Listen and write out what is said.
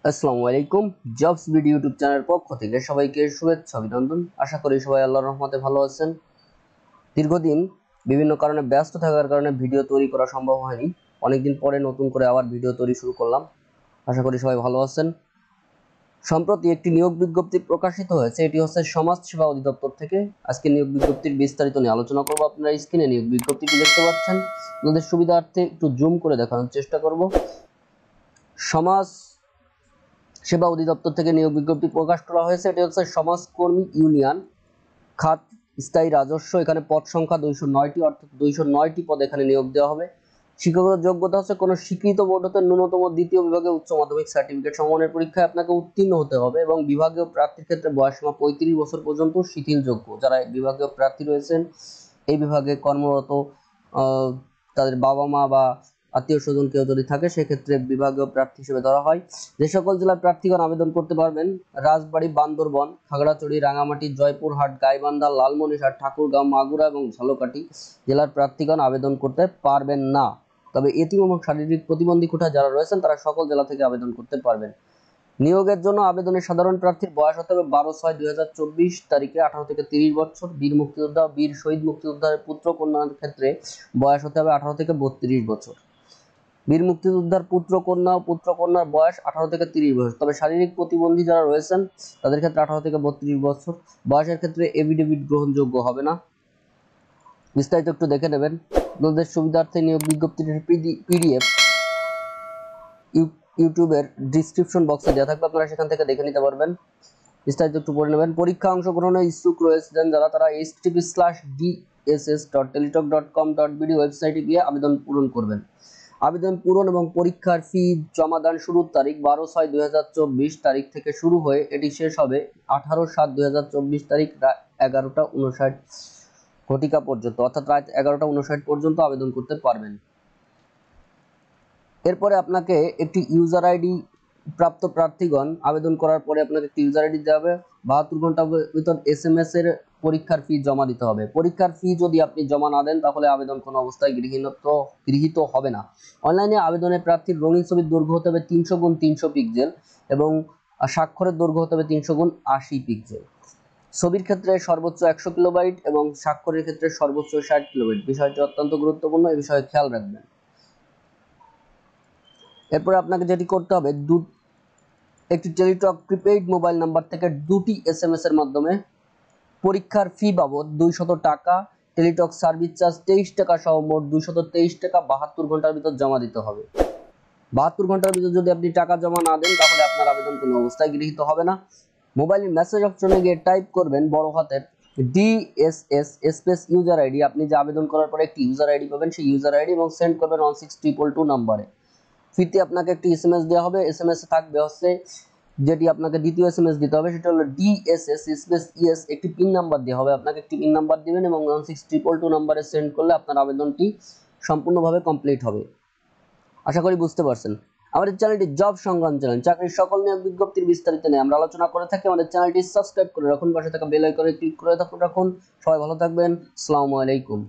আসসালামু আলাইকুম। Jobs video YouTube চ্যানেলের পক্ষ থেকে সবাইকে শুভেচ্ছা অভিনন্দন। আশা করি সবাই আল্লাহর রহমতে ভালো আছেন। দীর্ঘদিন বিভিন্ন কারণে ব্যস্ত থাকার কারণে ভিডিও তৈরি করা সম্ভব হয়নি। অনেকদিন পরে নতুন করে আবার ভিডিও তৈরি শুরু করলাম। আশা করি সবাই ভালো আছেন। সম্প্রতি একটি নিয়োগ বিজ্ঞপ্তি প্রকাশিত হয়েছে, এটি হচ্ছে সমাজ সেবা অধিদপ্তর থেকে। আজকে নিয়োগ বিজ্ঞপ্তির বিস্তারিত নিয়ে আলোচনা করব। আপনারা স্ক্রিনে নিয়োগ বিজ্ঞপ্তিটি দেখতে পাচ্ছেন। আপনাদের সুবিধার্থে একটু জুম করে দেখানোর চেষ্টা করব। সমাজ সেবা অধিদপ্তর থেকে নিয়োগ বিজ্ঞপ্তি প্রকাশ করা হয়েছে। এটি হচ্ছে সমাজকর্মী ইউনিয়ন খাত স্থায়ী রাজস্ব। এখানে পদ সংখ্যা 209টি, অর্থাৎ 209টি পদ এখানে নিয়োগ দেওয়া হবে। শিক্ষাগত যোগ্যতা হচ্ছে কোনো স্বীকৃত বোর্ড হতে ন্যূনতম দ্বিতীয় বিভাগে উচ্চ মাধ্যমিক সার্টিফিকেট সমমানের পরীক্ষায় আপনাকে উত্তীর্ণ হতে হবে এবং বিভাগীয় প্রার্থীর ক্ষেত্রে বয়সসীমা 35 বছর পর্যন্ত শিথিলযোগ্য। যারা বিভাগীয় প্রার্থী রয়েছেন, এই বিভাগে কর্মরত তাদের বাবা মা বা আত্মীয় স্বজন কেউ যদি থাকে সেক্ষেত্রে বিভাগীয় প্রার্থী হিসেবে ধরা হয়। যে সকল জেলার প্রার্থীগণ আবেদন করতে পারবেন: রাজবাড়ী, বান্দরবন, খাগড়াছড়ি, রাঙামাটি, জয়পুরহাট, গাইবান্ধা, লালমনিরহাট, ঠাকুরগাঁও, মাগুরা এবং ঝালকাঠি জেলার প্রার্থীগণ আবেদন করতে পারবেন না। তবে এতিম এবং শারীরিক প্রতিবন্ধী কোঠা যারা রয়েছেন তারা সকল জেলা থেকে আবেদন করতে পারবেন। নিয়োগের জন্য আবেদনের সাধারণ প্রার্থীর বয়স হতে হবে 12/6/2024 তারিখে 18 থেকে 30 বছর। বীর মুক্তিযোদ্ধা, বীর শহীদ মুক্তিযোদ্ধার পুত্র কন্যার ক্ষেত্রে বয়স হতে হবে 18 থেকে 32 বছর। বীর মুক্তিযোদ্ধার পুত্র কন্যা ও পুত্র কন্যার বয়স 18 থেকে 30 বছর। তবে শারীরিক প্রতিবন্ধী যারা রয়েছেন তাদের ক্ষেত্রে 18 থেকে 32 বছর। বয়সের ক্ষেত্রে এফিডেভিট গ্রহণযোগ্য হবে না। বিস্তারিত একটু দেখে নেবেন। আপনাদের সুবিধার্থে নিয়োগ বিজ্ঞপ্তির পিডিএফ ইউটিউবের ডিসক্রিপশন বক্সে দেওয়া থাকবে, আপনারা সেখান থেকে দেখে নিতে পারবেন। বিস্তারিত একটু পড়ে নেবেন। পরীক্ষা অংশগ্রহণে ইচ্ছুক রয়েছেন যারা, তারা http://dss.teletalk.com.bd ওয়েবসাইটে গিয়ে আবেদন পূরণ করবেন। আবেদন পূরণ এবং পরীক্ষার ফি জমাদান শুরুর তারিখ 12/6/2024 তারিখ থেকে শুরু হয়ে এটি শেষ হবে 18/7/2024 তারিখ 11টা 59 ঘটিকা পর্যন্ত, অর্থাৎ রাত 11টা 59 পর্যন্ত আবেদন করতে পারবেন। এরপরে আপনাকে একটি ইউজার আইডি, প্রাপ্ত প্রার্থীগণ আবেদন করার পরে আপনাকে একটি ইউজার আইডি দেওয়া হবে। 72 ঘন্টার ভিতর SMS এর পরীক্ষার ফি জমা দিতে হবে। পরীক্ষার ফি যদি আপনি জমা না দেন তাহলে আবেদন কোনো অবস্থায় গৃহীত হবে না। অনলাইনে আবেদনের প্রার্থীর রঙিন ছবির দৈর্ঘ্য হতে হবে 300x300 পিক্সেল এবং স্বাক্ষরের দৈর্ঘ্য হতে হবে 300x80 পিক্সেল। ছবির ক্ষেত্রে সর্বোচ্চ 100 কিলোবাইট এবং স্বাক্ষরের ক্ষেত্রে সর্বোচ্চ 60 কিলোবাইট। বিষয়টি অত্যন্ত গুরুত্বপূর্ণ, এই বিষয়ে খেয়াল রাখবেন। এরপরে আপনাকে যেটি করতে হবে, একটি টেলিটক প্রিপেইড মোবাইল নাম্বার থেকে 2টি SMS এর মাধ্যমে পরীক্ষার ফি বাবদ 200 টাকা, টেলিটক সার্ভিস চার্জ 23 টাকা সহ মোট 223 টাকা 72 ঘন্টার ভিতর জমা দিতে হবে। 72 ঘন্টার ভিতর যদি আপনি টাকা জমা না দেন তাহলে আপনার আবেদন কোনো অবস্থায় গৃহীত হবে না। মোবাইলের মেসেজ অপশনে গিয়ে টাইপ করবেন বড় হাতের DSS স্পেস ইউজার আইডি। আপনি যে আবেদন করার পরে একটি ইউজার আইডি পাবেন, সেই ইউজার আইডি এবং সেন্ড করবেন 16222 নম্বরে। ফিতে আপনাকে একটি SMS দেওয়া হবে। SMS এ থাকবে হচ্ছে, যেটি আপনাকে দ্বিতীয় SMS দিতে হবে সেটা হলো DSS স্পেস ES, একটি পিন নাম্বার দেওয়া হবে। আপনাকে একটি পিন নাম্বার দিবেন এবং 16222 নম্বরে সেন্ড করলে আপনার আবেদনটি সম্পূর্ণভাবে কমপ্লিট হবে। আশা করি বুঝতে পারছেন। আমাদের চ্যানেলটি জব সংগ্রাম চ্যানেল, চাকরির সকল নিয়োগ বিজ্ঞপ্তির বিস্তারিত নিয়ে আমরা আলোচনা করে থাকি। আমাদের চ্যানেলটি সাবস্ক্রাইব করে রাখুন, পাশে থাকা বেল আইকনে ক্লিক করে রাখুন। সবাই ভালো থাকবেন। আসসালামু আলাইকুম।